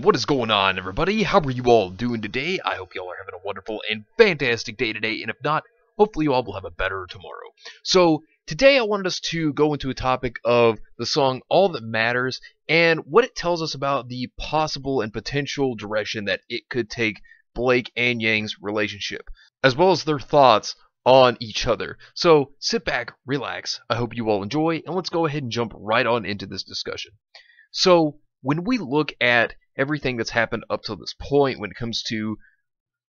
What is going on, everybody? How are you all doing today? I hope you all are having a wonderful and fantastic day today, and if not, hopefully you all will have a better tomorrow. So, today I wanted us to go into a topic of the song All That Matters, and what it tells us about the possible and potential direction that it could take Blake and Yang's relationship, as well as their thoughts on each other. So, sit back, relax, I hope you all enjoy, and let's go ahead and jump right on into this discussion. So, when we look at everything that's happened up to this point when it comes to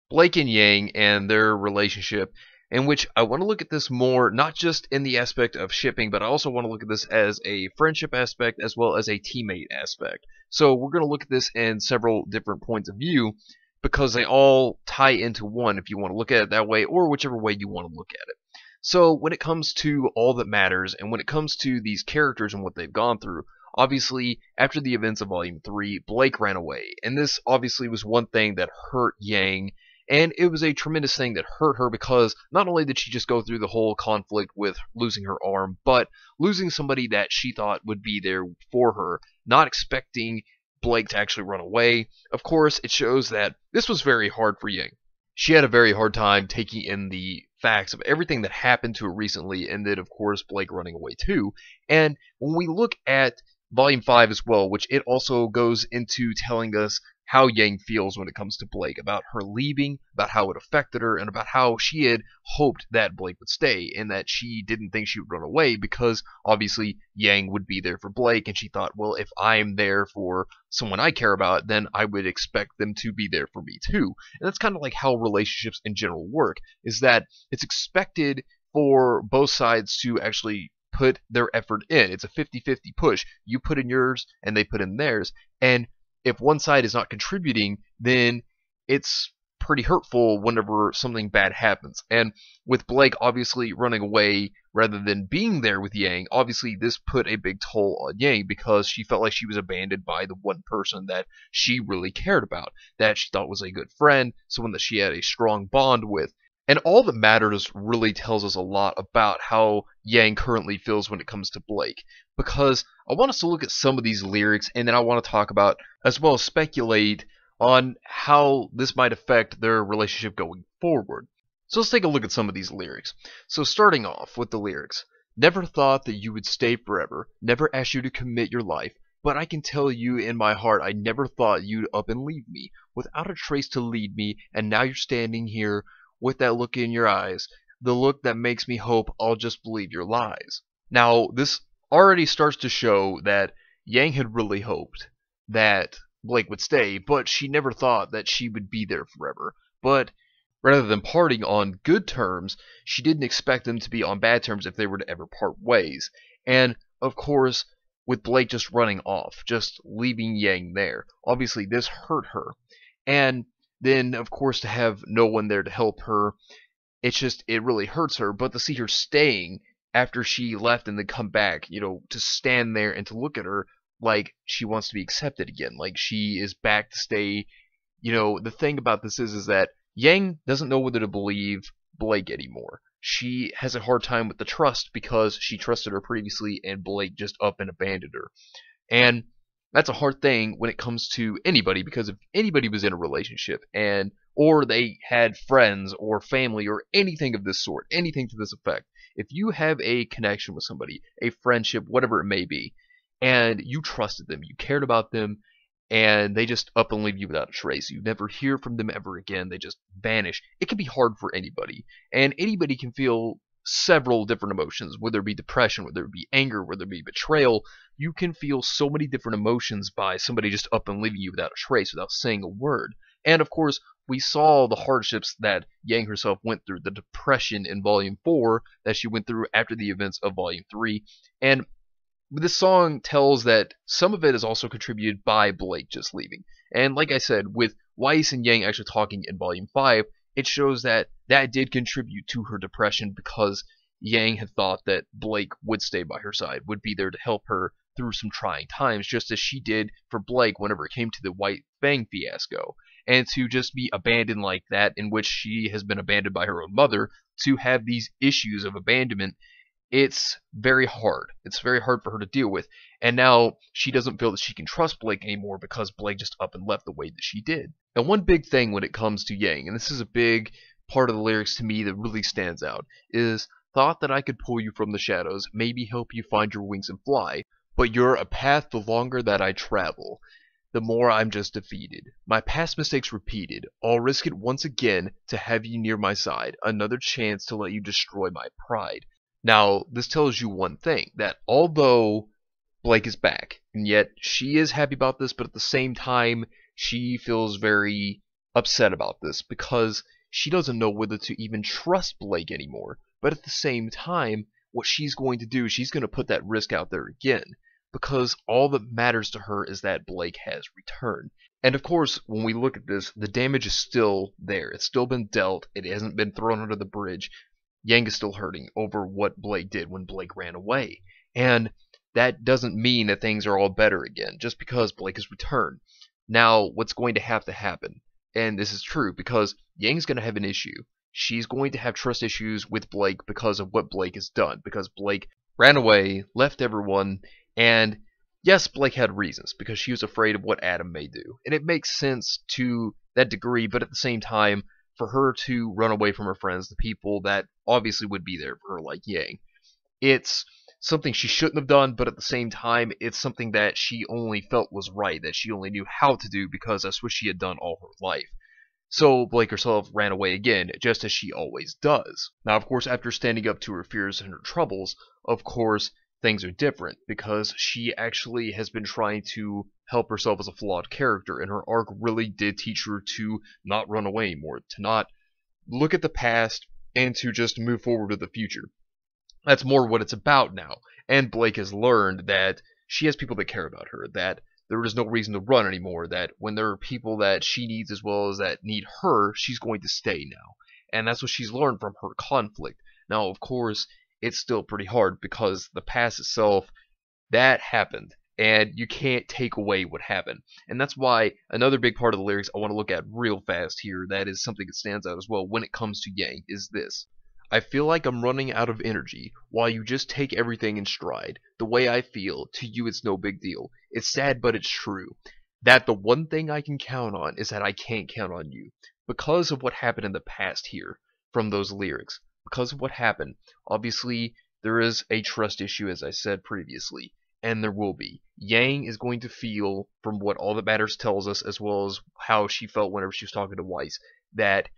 Blake and Yang and their relationship, in which I want to look at this more not just in the aspect of shipping, but I also want to look at this as a friendship aspect as well as a teammate aspect. So we're going to look at this in several different points of view because they all tie into one if you want to look at it that way, or whichever way you want to look at it. So when it comes to All That Matters and when it comes to these characters and what they've gone through, obviously, after the events of Volume 3, Blake ran away, and this obviously was one thing that hurt Yang, and it was a tremendous thing that hurt her because not only did she just go through the whole conflict with losing her arm, but losing somebody that she thought would be there for her, not expecting Blake to actually run away. Of course, it shows that this was very hard for Yang. She had a very hard time taking in the facts of everything that happened to her recently, and then, of course, Blake running away too. And when we look at Volume 5 as well, which it also goes into telling us how Yang feels when it comes to Blake, about her leaving, about how it affected her, and about how she had hoped that Blake would stay, and that she didn't think she would run away because obviously Yang would be there for Blake, and she thought, well, if I'm there for someone I care about, then I would expect them to be there for me too. And that's kind of like how relationships in general work, is that it's expected for both sides to actually put their effort in. It's a 50-50 push. You put in yours and they put in theirs. And if one side is not contributing, then it's pretty hurtful whenever something bad happens. And with Blake obviously running away rather than being there with Yang, obviously this put a big toll on Yang because she felt like she was abandoned by the one person that she really cared about, that she thought was a good friend, someone that she had a strong bond with. And All That Matters really tells us a lot about how Yang currently feels when it comes to Blake, because I want us to look at some of these lyrics, and then I want to talk about, as well as speculate on how this might affect their relationship going forward. So let's take a look at some of these lyrics. So starting off with the lyrics. Never thought that you would stay forever, never asked you to commit your life, but I can tell you in my heart I never thought you'd up and leave me, without a trace to lead me, and now you're standing here with that look in your eyes, the look that makes me hope I'll just believe your lies. Now, this already starts to show that Yang had really hoped that Blake would stay, but she never thought that she would be there forever. But rather than parting on good terms, she didn't expect them to be on bad terms if they were to ever part ways. And, of course, with Blake just running off, just leaving Yang there, obviously this hurt her. And then, of course, to have no one there to help her, it really hurts her. But to see her staying after she left and then come back, to stand there and to look at her like she wants to be accepted again, like she is back to stay. The thing about this is that Yang doesn't know whether to believe Blake anymore. She has a hard time with the trust because she trusted her previously and Blake just up and abandoned her. And that's a hard thing when it comes to anybody, because if anybody was in a relationship or they had friends or family or anything of this sort, anything to this effect, if you have a connection with somebody, a friendship, whatever it may be, and you trusted them, you cared about them, and they just up and leave you without a trace, you never hear from them ever again, they just vanish, it can be hard for anybody. And anybody can feel several different emotions, whether it be depression, whether it be anger, whether it be betrayal. You can feel so many different emotions by somebody just up and leaving you without a trace, without saying a word. And of course, we saw the hardships that Yang herself went through, the depression in Volume 4 that she went through after the events of Volume 3. And this song tells that some of it is also contributed by Blake just leaving. And like I said, with Weiss and Yang actually talking in Volume 5, it shows that that did contribute to her depression because Yang had thought that Blake would stay by her side, would be there to help her through some trying times, just as she did for Blake whenever it came to the White Fang fiasco. And to just be abandoned like that, in which she has been abandoned by her own mother, to have these issues of abandonment, it's very hard. It's very hard for her to deal with. And now she doesn't feel that she can trust Blake anymore because Blake just up and left the way that she did. And one big thing when it comes to Yang, and this is a big part of the lyrics to me that really stands out, is thought that I could pull you from the shadows, maybe help you find your wings and fly, but you're a path the longer that I travel, the more I'm just defeated. My past mistakes repeated. I'll risk it once again to have you near my side, another chance to let you destroy my pride. Now, this tells you one thing, that although Blake is back, and yet she is happy about this, but at the same time, she feels very upset about this because she doesn't know whether to even trust Blake anymore. But at the same time, what she's going to do, she's going to put that risk out there again, because all that matters to her is that Blake has returned. And of course, when we look at this, the damage is still there. It's still been dealt. It hasn't been thrown under the bridge. Yang is still hurting over what Blake did when Blake ran away. And that doesn't mean that things are all better again, just because Blake has returned. Now, what's going to happen, and this is true, because Yang's going to have an issue. She's going to have trust issues with Blake because of what Blake has done, because Blake ran away, left everyone, and yes, Blake had reasons, because she was afraid of what Adam may do. And it makes sense to that degree, but at the same time, for her to run away from her friends, the people that obviously would be there for her, like Yang, it's something she shouldn't have done, but at the same time, it's something that she only felt was right, that she only knew how to do because that's what she had done all her life. So Blake herself ran away again, just as she always does. Now, of course, after standing up to her fears and her troubles, of course, things are different, because she actually has been trying to help herself as a flawed character, and her arc really did teach her to not run away anymore, to not look at the past, and to just move forward to the future. That's more what it's about now, and Blake has learned that she has people that care about her, that there is no reason to run anymore, that when there are people that she needs as well as that need her, she's going to stay now. And that's what she's learned from her conflict. Now, of course, it's still pretty hard because the past itself, that happened, and you can't take away what happened. And that's why another big part of the lyrics I want to look at real fast here, that is something that stands out as well when it comes to Yang, is this. I feel like I'm running out of energy, while you just take everything in stride. The way I feel, to you it's no big deal. It's sad, but it's true. That the one thing I can count on is that I can't count on you. Because of what happened in the past here, from those lyrics. Because of what happened, obviously, there is a trust issue, as I said previously. And there will be. Yang is going to feel, from what All That Matters tells us, as well as how she felt whenever she was talking to Weiss, that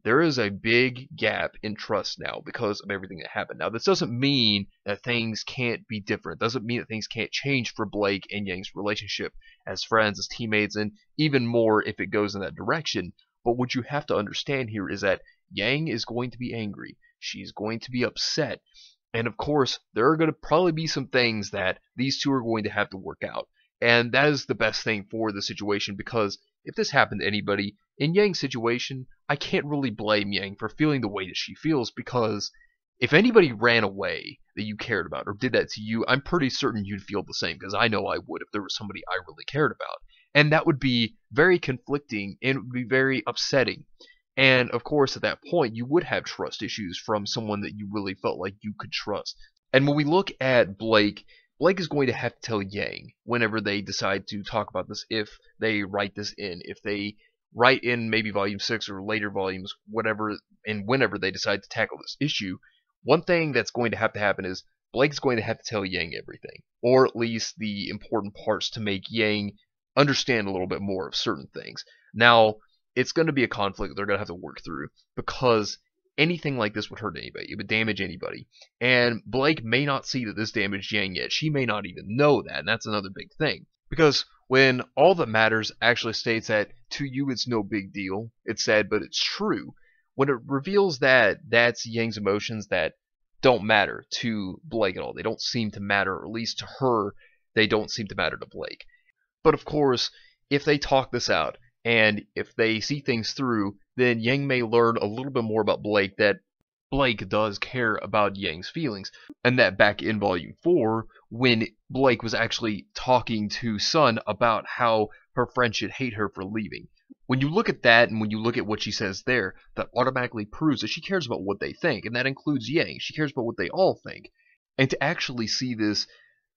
there is a big gap in trust now because of everything that happened. Now, this doesn't mean that things can't be different. It doesn't mean that things can't change for Blake and Yang's relationship as friends, as teammates, and even more if it goes in that direction. But what you have to understand here is that Yang is going to be angry. She's going to be upset. And of course, there are going to probably be some things that these two are going to have to work out. And that is the best thing for the situation, because if this happened to anybody, in Yang's situation, I can't really blame Yang for feeling the way that she feels, because if anybody ran away that you cared about or did that to you, I'm pretty certain you'd feel the same, because I know I would if there was somebody I really cared about. And that would be very conflicting, and it would be very upsetting. And of course, at that point, you would have trust issues from someone that you really felt like you could trust. And when we look at Blake, Blake is going to have to tell Yang whenever they decide to talk about this, if they write this in, if they write in maybe Volume 6 or later volumes, whatever, and whenever they decide to tackle this issue. One thing that's going to happen is Blake's going to have to tell Yang everything, or at least the important parts to make Yang understand a little bit more of certain things. Now, it's going to be a conflict they're going to have to work through, because anything like this would hurt anybody. It would damage anybody. And Blake may not see that this damaged Yang yet. She may not even know that, and that's another big thing. Because when All That Matters actually states that, to you it's no big deal, it's sad but it's true, when it reveals that that's Yang's emotions that don't matter to Blake at all. They don't seem to matter, or at least to her, they don't seem to matter to Blake. But of course, if they talk this out, and if they see things through, then Yang may learn a little bit more about Blake, that Blake does care about Yang's feelings. And that back in Volume 4, when Blake was actually talking to Sun about how her friend should hate her for leaving. When you look at that, and when you look at what she says there, that automatically proves that she cares about what they think, and that includes Yang. She cares about what they all think. And to actually see this,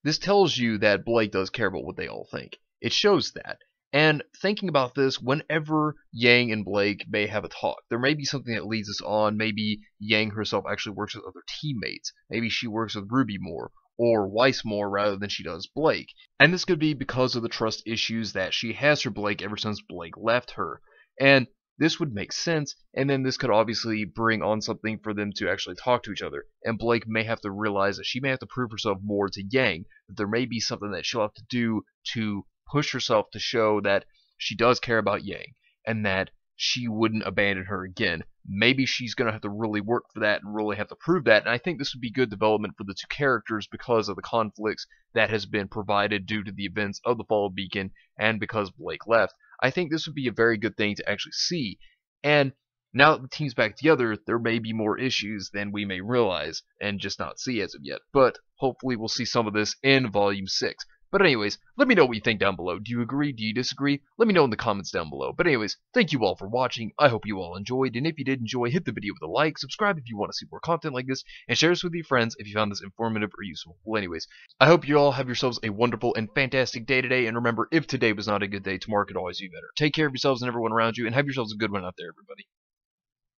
this tells you that Blake does care about what they all think. It shows that. And thinking about this, whenever Yang and Blake may have a talk, there may be something that leads us on. Maybe Yang herself actually works with other teammates. Maybe she works with RWBY more, or Weiss more rather than she does Blake. And this could be because of the trust issues that she has for Blake ever since Blake left her. And this would make sense, and then this could obviously bring on something for them to actually talk to each other. And Blake may have to realize that she may have to prove herself more to Yang, that there may be something that she'll have to do to push herself to show that she does care about Yang, and that she wouldn't abandon her again. Maybe she's going to have to really work for that and really have to prove that, and I think this would be good development for the two characters because of the conflicts that has been provided due to the events of the Fall of Beacon and because Blake left. I think this would be a very good thing to actually see, and now that the team's back together, there may be more issues than we may realize and just not see as of yet, but hopefully we'll see some of this in Volume 6. But anyways, let me know what you think down below. Do you agree? Do you disagree? Let me know in the comments down below. But anyways, thank you all for watching. I hope you all enjoyed. And if you did enjoy, hit the video with a like, subscribe if you want to see more content like this, and share this with your friends if you found this informative or useful. Well, anyways, I hope you all have yourselves a wonderful and fantastic day today. And remember, if today was not a good day, tomorrow could always be better. Take care of yourselves and everyone around you, and have yourselves a good one out there, everybody.